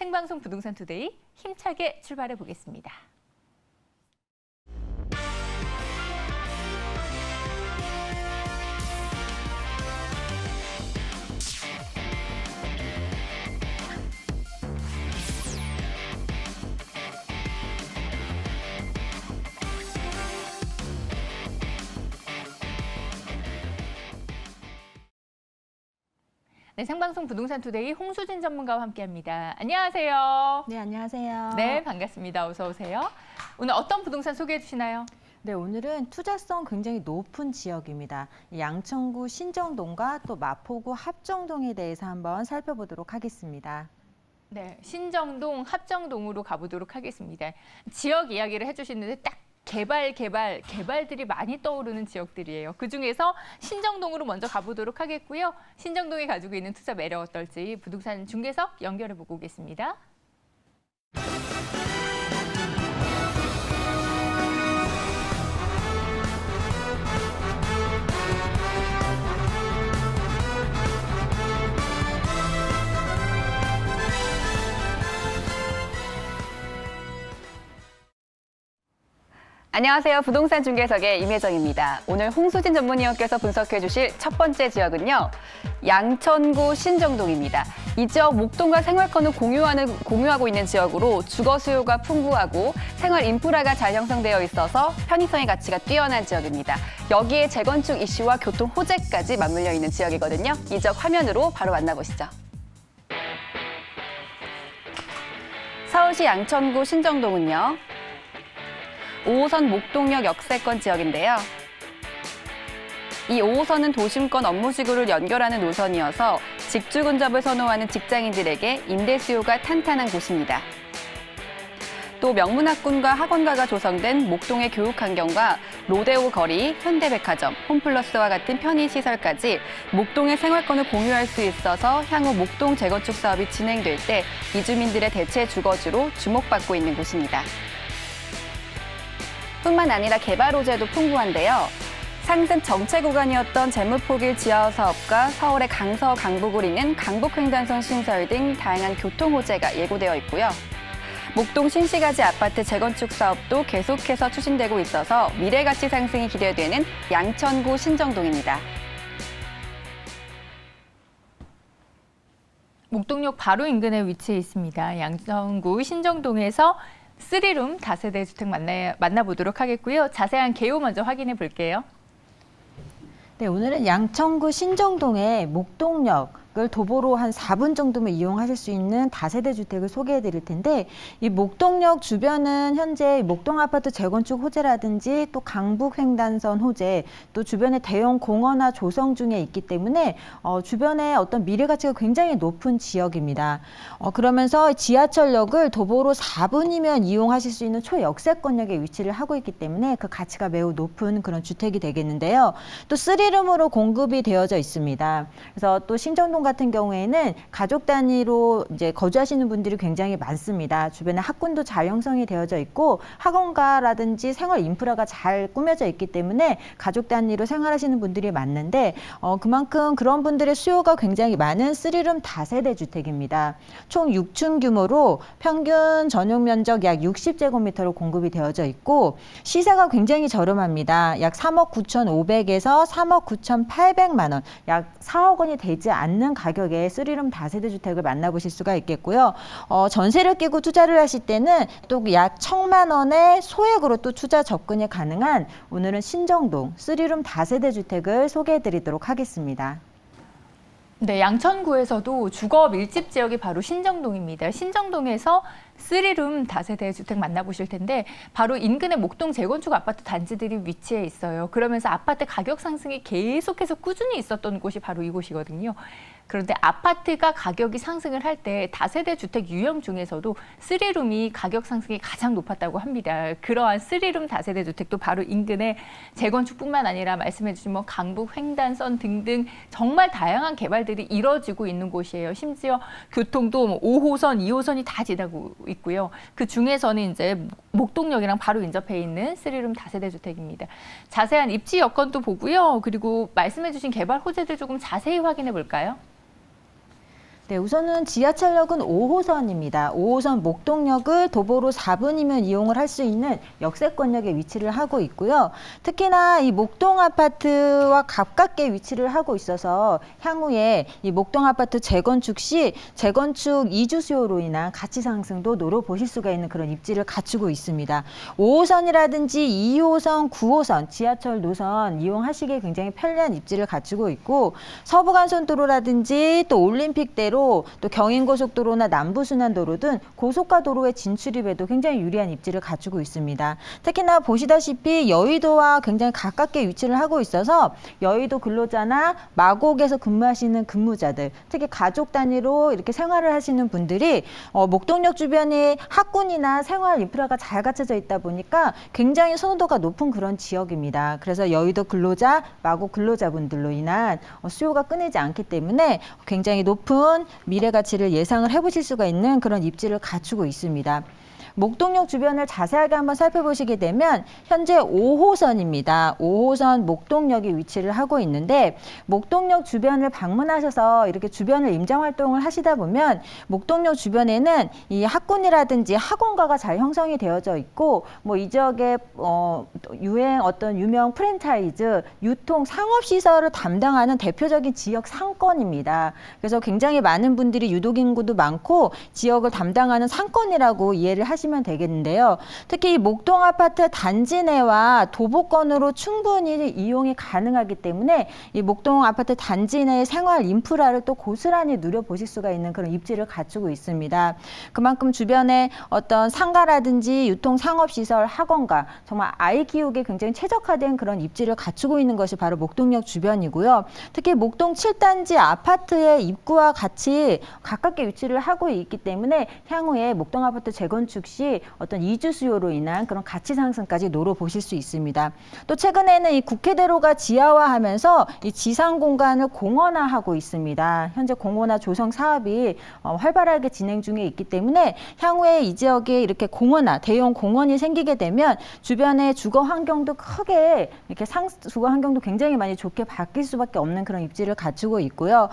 생방송 부동산 투데이 힘차게 출발해 보겠습니다. 네, 생방송 부동산 투데이 홍수진 전문가와 함께합니다. 안녕하세요. 네, 안녕하세요. 네, 반갑습니다. 어서 오세요. 오늘 어떤 부동산 소개해 주시나요? 네, 오늘은 투자성 굉장히 높은 지역입니다. 양천구 신정동과 또 마포구 합정동에 대해서 한번 살펴보도록 하겠습니다. 네, 신정동, 합정동으로 가보도록 하겠습니다. 지역 이야기를 해주시는데 딱 개발들이 많이 떠오르는 지역들이에요. 그중에서 신정동으로 먼저 가보도록 하겠고요. 신정동이 가지고 있는 투자 매력 어떨지 부동산 중개석 연결해보고 오겠습니다. 안녕하세요. 부동산 중개석의 임혜정입니다. 오늘 홍수진 전문위원께서 분석해 주실 첫 번째 지역은요. 양천구 신정동입니다. 이 지역 목동과 생활권을 공유하고 있는 지역으로 주거 수요가 풍부하고 생활 인프라가 잘 형성되어 있어서 편의성의 가치가 뛰어난 지역입니다. 여기에 재건축 이슈와 교통 호재까지 맞물려 있는 지역이거든요. 이 지역 화면으로 바로 만나보시죠. 서울시 양천구 신정동은요. 5호선 목동역 역세권 지역인데요. 이 5호선은 도심권 업무지구를 연결하는 노선이어서 직주 근접을 선호하는 직장인들에게 임대 수요가 탄탄한 곳입니다. 또 명문학군과 학원가가 조성된 목동의 교육 환경과 로데오 거리, 현대백화점, 홈플러스와 같은 편의시설까지 목동의 생활권을 공유할 수 있어서 향후 목동 재건축 사업이 진행될 때 이주민들의 대체 주거지로 주목받고 있는 곳입니다. 뿐만 아니라 개발 호재도 풍부한데요. 상승 정체 구간이었던 재무포길 지하 사업과 서울의 강서, 강북을 잇는 강북횡단선 신설 등 다양한 교통 호재가 예고되어 있고요. 목동 신시가지 아파트 재건축 사업도 계속해서 추진되고 있어서 미래 가치 상승이 기대되는 양천구 신정동입니다. 목동역 바로 인근에 위치해 있습니다. 양천구 신정동에서 3룸 다세대 주택 만나보도록 하겠고요. 자세한 개요 먼저 확인해 볼게요. 네, 오늘은 양천구 신정동의 목동역을 도보로 한 4분 정도면 이용하실 수 있는 다세대 주택을 소개해 드릴 텐데, 이 목동역 주변은 현재 목동 아파트 재건축 호재라든지 또 강북 횡단선 호재, 또 주변에 대형 공원화 조성 중에 있기 때문에 주변에 어떤 미래 가치가 굉장히 높은 지역입니다. 그러면서 지하철역을 도보로 4분이면 이용하실 수 있는 초역세권역에 위치를 하고 있기 때문에 그 가치가 매우 높은 그런 주택이 되겠는데요. 또 3룸으로 공급이 되어져 있습니다. 그래서 또 신정동 같은 경우에는 가족 단위로 이제 거주하시는 분들이 굉장히 많습니다. 주변에 학군도 잘 형성이 되어져 있고 학원가라든지 생활 인프라가 잘 꾸며져 있기 때문에 가족 단위로 생활하시는 분들이 많은데 그만큼 그런 분들의 수요가 굉장히 많은 3룸 다세대 주택입니다. 총 6층 규모로 평균 전용 면적 약 60제곱미터로 공급이 되어져 있고 시세가 굉장히 저렴합니다. 약 3억 9,500에서 3억 9,800만 원, 약 4억 원이 되지 않는 가격에 3룸 다세대 주택을 만나보실 수가 있겠고요. 전세를 끼고 투자를 하실 때는 또 약 1,000만 원의 소액으로 또 투자 접근이 가능한 오늘은 신정동 3룸 다세대 주택을 소개해 드리도록 하겠습니다. 네, 양천구에서도 주거 밀집 지역이 바로 신정동입니다. 신정동에서 3룸 다세대 주택 만나보실 텐데 바로 인근의 목동 재건축 아파트 단지들이 위치해 있어요. 그러면서 아파트 가격 상승이 계속해서 꾸준히 있었던 곳이 바로 이곳이거든요. 그런데 아파트가 가격이 상승을 할 때 다세대 주택 유형 중에서도 3룸이 가격 상승이 가장 높았다고 합니다. 그러한 3룸 다세대 주택도 바로 인근에 재건축뿐만 아니라 말씀해 주신 강북 횡단선 등등 정말 다양한 개발들이 이뤄지고 있는 곳이에요. 심지어 교통도 5호선, 2호선이 다 지나고 있고요. 그 중에서는 이제 목동역이랑 바로 인접해 있는 3룸 다세대 주택입니다. 자세한 입지 여건도 보고요. 그리고 말씀해 주신 개발 호재들 조금 자세히 확인해 볼까요? 네, 우선은 지하철역은 5호선입니다. 5호선 목동역을 도보로 4분이면 이용을 할 수 있는 역세권역에 위치를 하고 있고요. 특히나 이 목동 아파트와 가깝게 위치를 하고 있어서 향후에 이 목동 아파트 재건축 시 재건축 이주 수요로 인한 가치 상승도 노려보실 수가 있는 그런 입지를 갖추고 있습니다. 5호선이라든지 2호선, 9호선 지하철 노선 이용하시기에 굉장히 편리한 입지를 갖추고 있고 서부간선도로라든지 또 올림픽대로 또 경인고속도로나 남부순환도로 등 고속가 도로의 진출입에도 굉장히 유리한 입지를 갖추고 있습니다. 특히나 보시다시피 여의도와 굉장히 가깝게 위치를 하고 있어서 여의도 근로자나 마곡에서 근무하시는 근무자들, 특히 가족 단위로 이렇게 생활을 하시는 분들이 목동역 주변에 학군이나 생활 인프라가 잘 갖춰져 있다 보니까 굉장히 선호도가 높은 그런 지역입니다. 그래서 여의도 근로자, 마곡 근로자분들로 인한 수요가 끊이지 않기 때문에 굉장히 높은 미래 가치를 예상을 해보실 수가 있는 그런 입지를 갖추고 있습니다. 목동역 주변을 자세하게 한번 살펴보시게 되면 현재 5호선입니다. 5호선 목동역에 위치를 하고 있는데 목동역 주변을 방문하셔서 이렇게 주변을 임장 활동을 하시다 보면 목동역 주변에는 이 학군이라든지 학원가가 잘 형성이 되어져 있고 뭐 이 지역에 어떤 유명 프랜차이즈, 유통, 상업시설을 담당하는 대표적인 지역 상권입니다. 그래서 굉장히 많은 분들이 유독인구도 많고 지역을 담당하는 상권이라고 이해를 하시면 되겠는데요. 특히 이 목동 아파트 단지 내와 도보권으로 충분히 이용이 가능하기 때문에 이 목동 아파트 단지 내의 생활 인프라를 또 고스란히 누려보실 수가 있는 그런 입지를 갖추고 있습니다. 그만큼 주변에 어떤 상가라든지 유통 상업시설, 학원가, 정말 아이 키우기에 굉장히 최적화된 그런 입지를 갖추고 있는 것이 바로 목동역 주변이고요. 특히 목동 7단지 아파트의 입구와 같이 가깝게 위치를 하고 있기 때문에 향후에 목동 아파트 재건축 시 어떤 이주 수요로 인한 그런 가치 상승까지 노려보실 수 있습니다. 또 최근에는 이 국회대로가 지하화하면서 이 지상 공간을 공원화하고 있습니다. 현재 공원화 조성 사업이 활발하게 진행 중에 있기 때문에 향후에 이 지역에 이렇게 공원화, 대형 공원이 생기게 되면 주변의 주거 환경도 크게 이렇게 주거 환경도 굉장히 많이 좋게 바뀔 수밖에 없는 그런 입지를 갖추고 있고요.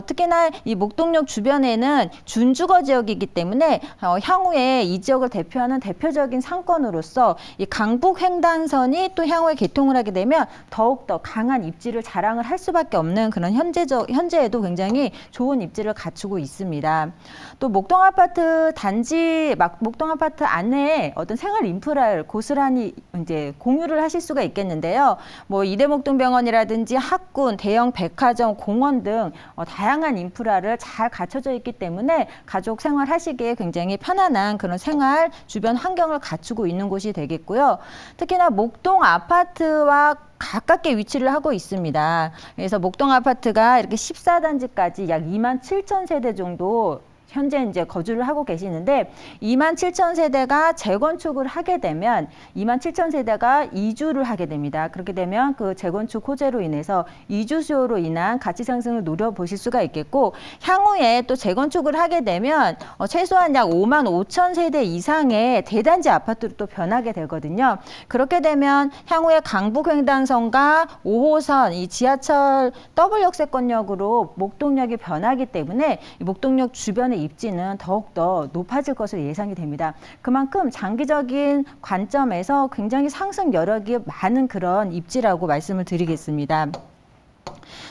특히나 이 목동역 주변에는 준주거 지역이기 때문에 향후에 이 지역을 대표하는 대표적인 상권으로서 이 강북 횡단선이 또 향후에 개통을 하게 되면 더욱더 강한 입지를 자랑을 할 수밖에 없는 그런 현재에도 굉장히 좋은 입지를 갖추고 있습니다. 또 목동 아파트 단지 목동 아파트 안에 어떤 생활 인프라를 고스란히 이제 공유를 하실 수가 있겠는데요. 뭐 이대목동병원이라든지 학군, 대형 백화점, 공원 등 다양한 인프라를 잘 갖춰져 있기 때문에 가족 생활하시기에 굉장히 편안한 그런 생활 주변 환경을 갖추고 있는 곳이 되겠고요. 특히나 목동 아파트와 가깝게 위치를 하고 있습니다. 그래서 목동 아파트가 이렇게 14단지까지 약 27,000세대 정도 현재 이제 거주를 하고 계시는데 27,000세대가 재건축을 하게 되면 27,000세대가 이주를 하게 됩니다. 그렇게 되면 그 재건축 호재로 인해서 이주 수요로 인한 가치 상승을 노려보실 수가 있겠고 향후에 또 재건축을 하게 되면 최소한 약 55,000세대 이상의 대단지 아파트로 또 변하게 되거든요. 그렇게 되면 향후에 강북횡단선과 5호선 이 지하철 더블 역세권역으로 목동역이 변하기 때문에 목동역 주변의 입지는 더욱더 높아질 것으로 예상이 됩니다. 그만큼 장기적인 관점에서 굉장히 상승 여력이 많은 그런 입지라고 말씀을 드리겠습니다.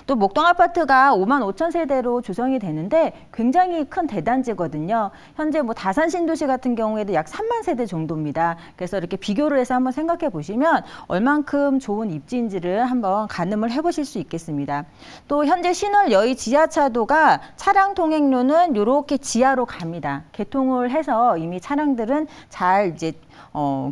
또 목동 아파트가 55,000세대로 조성이 되는데 굉장히 큰 대단지거든요. 현재 뭐 다산 신도시 같은 경우에도 약 3만 세대 정도입니다. 그래서 이렇게 비교를 해서 한번 생각해 보시면 얼만큼 좋은 입지인지를 한번 가늠을 해보실 수 있겠습니다. 또 현재 신월 여의 지하차도가 차량 통행료는 이렇게 지하로 갑니다. 개통을 해서 이미 차량들은 잘 이제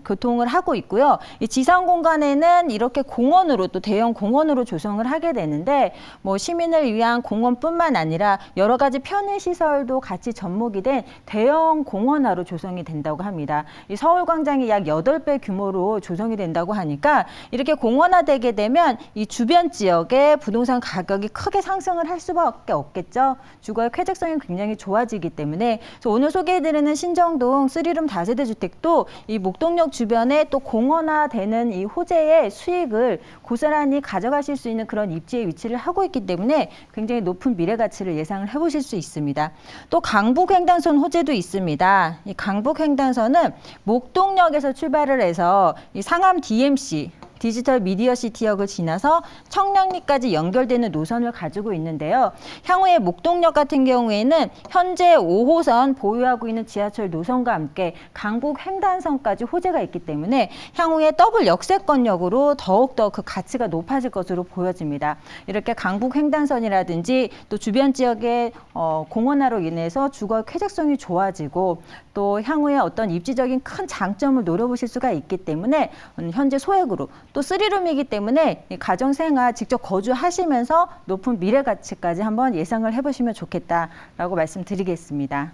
교통을 하고 있고요. 이 지상 공간에는 이렇게 공원으로 또 대형 공원으로 조성을 하게 되는데 뭐 시민을 위한 공원뿐만 아니라 여러 가지 편의 시설도 같이 접목이 된 대형 공원화로 조성이 된다고 합니다. 이 서울광장이 약 8배 규모로 조성이 된다고 하니까 이렇게 공원화되게 되면 이 주변 지역의 부동산 가격이 크게 상승을 할 수밖에 없겠죠. 주거의 쾌적성이 굉장히 좋아지기 때문에 그래서 오늘 소개해드리는 신정동 3룸 다세대 주택도 이 목동역 주변에 또 공원화되는 이 호재의 수익을 고스란히 가져가실 수 있는 그런 입지에 위치 위치를 하고 있기 때문에 굉장히 높은 미래 가치를 예상을 해보실 수 있습니다. 또 강북횡단선 호재도 있습니다. 이 강북횡단선은 목동역에서 출발을 해서 이 상암 DMC 디지털 미디어 시티역을 지나서 청량리까지 연결되는 노선을 가지고 있는데요. 향후에 목동역 같은 경우에는 현재 5호선 보유하고 있는 지하철 노선과 함께 강북 횡단선까지 호재가 있기 때문에 향후에 더블 역세권역으로 더욱더 그 가치가 높아질 것으로 보여집니다. 이렇게 강북 횡단선이라든지 또 주변 지역의 공원화로 인해서 주거 쾌적성이 좋아지고 또 향후에 어떤 입지적인 큰 장점을 노려보실 수가 있기 때문에 현재 소액으로 또 3룸이기 때문에 가정생활 직접 거주하시면서 높은 미래 가치까지 한번 예상을 해보시면 좋겠다라고 말씀드리겠습니다.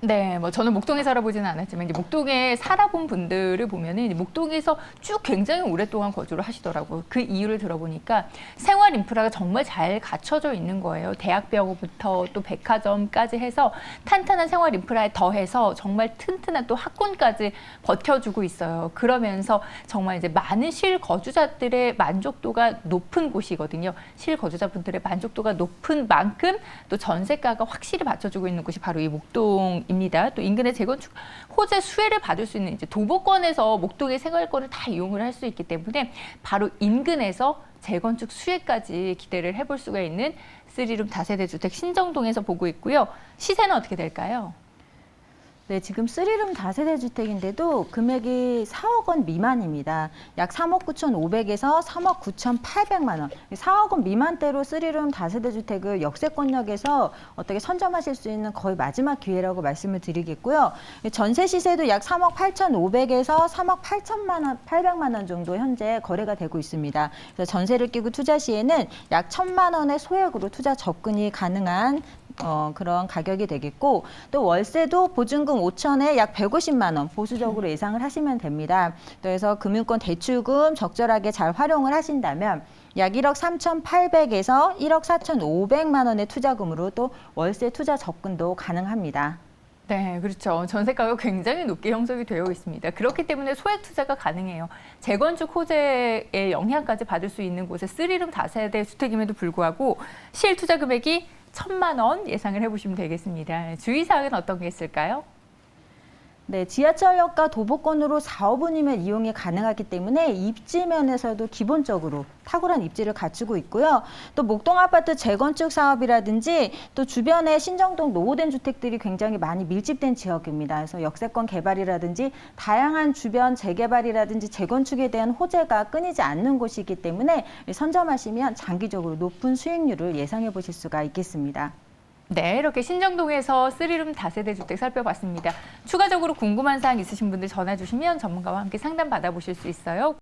네, 뭐 저는 목동에 살아보지는 않았지만 이제 목동에 살아본 분들을 보면은 이제 목동에서 쭉 굉장히 오랫동안 거주를 하시더라고요. 그 이유를 들어보니까 생활 인프라가 정말 잘 갖춰져 있는 거예요. 대학병원부터 또 백화점까지 해서 탄탄한 생활 인프라에 더해서 정말 튼튼한 또 학군까지 버텨주고 있어요. 그러면서 정말 이제 많은 실거주자들의 만족도가 높은 곳이거든요. 실거주자분들의 만족도가 높은 만큼 또 전세가가 확실히 받쳐주고 있는 곳이 바로 이 목동입니다. 또 인근의 재건축 호재 수혜를 받을 수 있는 이제 도보권에서 목동의 생활권을 다 이용을 할 수 있기 때문에 바로 인근에서 재건축 수혜까지 기대를 해볼 수가 있는 3룸 다세대 주택 신정동에서 보고 있고요. 시세는 어떻게 될까요? 네, 지금 3룸 다세대 주택인데도 금액이 4억 원 미만입니다. 약 3억 9,500에서 3억 9,800만 원. 4억 원 미만대로 3룸 다세대 주택을 역세권역에서 어떻게 선점하실 수 있는 거의 마지막 기회라고 말씀을 드리겠고요. 전세 시세도 약 3억 8,500에서 3억 800만 원 정도 현재 거래가 되고 있습니다. 그래서 전세를 끼고 투자 시에는 약 1,000만 원의 소액으로 투자 접근이 가능한 그런 가격이 되겠고 또 월세도 보증금 5천에 약 150만 원 보수적으로 예상을 하시면 됩니다. 그래서 금융권 대출금 적절하게 잘 활용을 하신다면 약 1억 3,800에서 1억 4,500만 원의 투자금으로 또 월세 투자 접근도 가능합니다. 네, 그렇죠. 전세가가 굉장히 높게 형성이 되어 있습니다. 그렇기 때문에 소액 투자가 가능해요. 재건축 호재의 영향까지 받을 수 있는 곳에 3룸 다세대 주택임에도 불구하고 실투자 금액이 1,000만 원 예상을 해보시면 되겠습니다. 주의사항은 어떤 게 있을까요? 네, 지하철역과 도보권으로 4, 5분이면 이용이 가능하기 때문에 입지 면에서도 기본적으로 탁월한 입지를 갖추고 있고요. 또 목동 아파트 재건축 사업이라든지 또 주변에 신정동 노후된 주택들이 굉장히 많이 밀집된 지역입니다. 그래서 역세권 개발이라든지 다양한 주변 재개발이라든지 재건축에 대한 호재가 끊이지 않는 곳이기 때문에 선점하시면 장기적으로 높은 수익률을 예상해 보실 수가 있겠습니다. 네, 이렇게 신정동에서 3룸 다세대 주택 살펴봤습니다. 추가적으로 궁금한 사항 있으신 분들 전화 주시면 전문가와 함께 상담 받아보실 수 있어요.